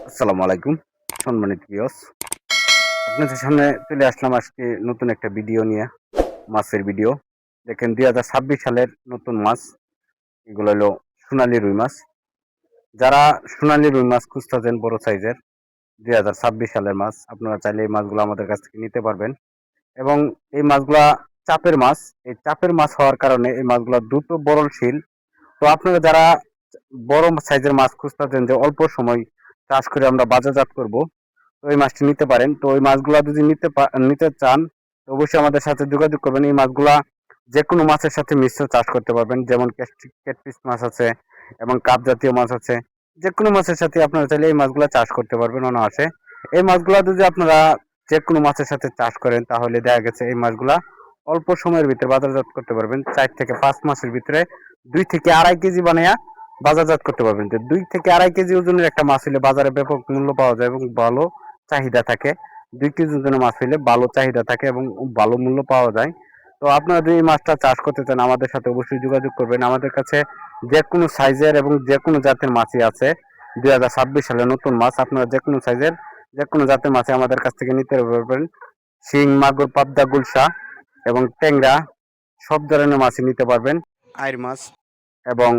আসসালামু আলাইকুম সম্মানিত ভিউয়ার্স, আপনাদের সামনে চলে আসলাম আজকে নতুন একটা ভিডিও নিয়ে। মাছের ভিডিও দেখেন, 2026 সালের নতুন মাছ। এগুলো হলো সোনালী রুই মাছ। যারা সোনালী রুই মাছ খুঁজতেছেন বড় সাইজের 2026 সালের মাছ, আপনারা চাইলে এই মাছগুলো আমাদের কাছ থেকে নিতে পারবেন। এবং এই মাছগুলা চাপের মাছ। এই চাপের মাছ হওয়ার কারণে এই মাছগুলা দ্রুত বরলশীল। তো আপনারা যারা বড় সাইজের মাছ খুঁজতেছেন যে অল্প সময় চাষ করে আমরা বাজারজাত করব, তো এই মাছটি নিতে পারেন। তো ওই মাছগুলা যদি নিতে চান, তো অবশ্যই আমাদের সাথে যোগাযোগ করবেন। এই মাছগুলা যে কোনো মাছের সাথে মিশ্র চাষ করতে পারবেন, যেমন ক্যাটফিশ মাছ আছে এবং কাপ জাতীয় মাছ আছে। যে কোনো মাছের সাথে আপনারা চাইলে এই মাছগুলা চাষ করতে পারবেন অনায়াসে। এই মাছগুলা যদি আপনারা যে কোনো মাছের সাথে চাষ করেন, তাহলে দেখা গেছে এই মাছগুলা অল্প সময়ের ভিতরে বাজারজাত করতে পারবেন। 4 থেকে 5 মাসের ভিতরে 2 থেকে 2.5 কেজি বানায়া বাজারজাত করতে পারবেন। যে 2 থেকে 2.5 কেজি ওজনের একটা মাছ হলে বাজারে ব্যাপক মূল্য পাওয়া যায় এবং ভালো চাহিদা থাকে। 2 কেজি ওজনের মাছ হলে ভালো চাহিদা থাকে এবং ভালো মূল্য পাওয়া যায়। তো আপনারা যদি এই মাছটা চাষ করতে চান, আমাদের সাথে অবশ্যই যোগাযোগ করবেন। আমাদের কাছে যে কোনো সাইজের এবং যে কোনো জাতের মাছই আছে। 2026 সালে নতুন মাছ, আপনারা যে কোনো সাইজের যে কোনো জাতের মাছই আমাদের কাছ থেকে নিতে পারবেন। শিং, মাগুর, পাবদা, গুলশা এবং ট্যাংরা সব ধরনের মাছই নিতে পারবেন। আইর মাছ এবং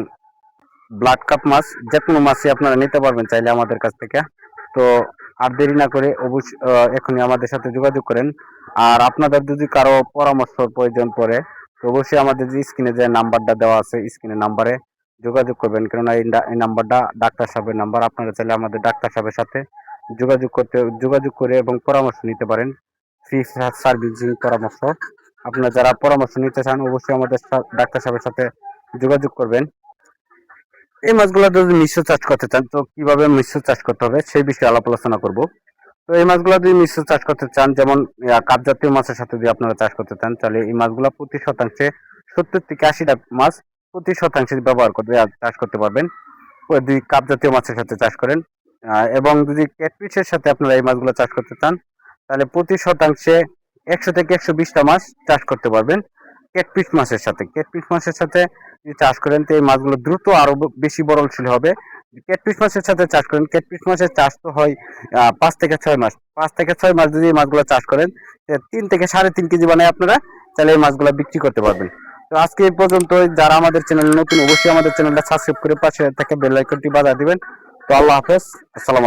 ব্লাড কাপ মাছ, যে কোনো মাছই আপনারা নিতে পারবেন চাইলে আমাদের কাছ থেকে। তো আর দেরি না করে অবশ্যই এখনই আমাদের সাথে যোগাযোগ করেন। আর আপনাদের যদি কারো পরামর্শ প্রয়োজন পড়ে, তো অবশ্যই আমাদের যে স্ক্রিনে যে নাম্বারটা দেওয়া আছে, স্ক্রিনের নাম্বারে যোগাযোগ করবেন। কেননা এই নাম্বারটা ডাক্তার সাহেবের নাম্বার। আপনারা চাইলে আমাদের ডাক্তার সাহেবের সাথে যোগাযোগ করে এবং পরামর্শ নিতে পারেন। ফ্রি সার্ভিসিং পরামর্শ। আপনারা যারা পরামর্শ নিতে চান, অবশ্যই আমাদের ডাক্তার সাহেবের সাথে যোগাযোগ করবেন। এই মাছগুলো যদি মিশ্র চাষ করতে চান, তো কিভাবে মিশ্র চাষ করতে হবে সেই বিষয়ে আলাপ আলোচনা করব। তো এই মাছগুলো যদি মিশ্র চাষ করতে চান, যেমন কাপ জাতীয় মাছের সাথে যদি আপনারা চাষ করতে চান, তাহলে এই মাছগুলো প্রতি শতাংশে 70 থেকে 80টা মাছ প্রতি শতাংশে ব্যবহার করে চাষ করতে পারবেন। ওই 2 কাপ জাতীয় মাছের সাথে চাষ করেন। এবং যদি ক্যাটফিশের সাথে আপনারা এই মাছগুলো চাষ করতে চান, তাহলে প্রতি শতাংশে 100 থেকে 120টা মাছ চাষ করতে পারবেন। ক্যাটফিশ মাছের সাথে যদি চাষ করেন, তো এই মাছগুলো দ্রুত আরো বেশি বরলশীল হবে। ক্যাটফিশ মাছের সাথে চাষ করেন, ক্যাটফিশ মাছের চাষ তো হয় 5 থেকে 6 মাস। 5 থেকে 6 মাস যদি এই মাছগুলো চাষ করেন, 3 থেকে 3.5 কেজি বানায় আপনারা তাহলে এই মাছগুলো বিক্রি করতে পারবেন। তো আজকে এই পর্যন্ত। যারা আমাদের চ্যানেল নতুন, অবশ্যই আমাদের চ্যানেলটা সাবস্ক্রাইব করে পাশে থেকে বেল আইকনটি বাজিয়ে দিবেন। তো আল্লাহ হাফেজ, আসসালাম।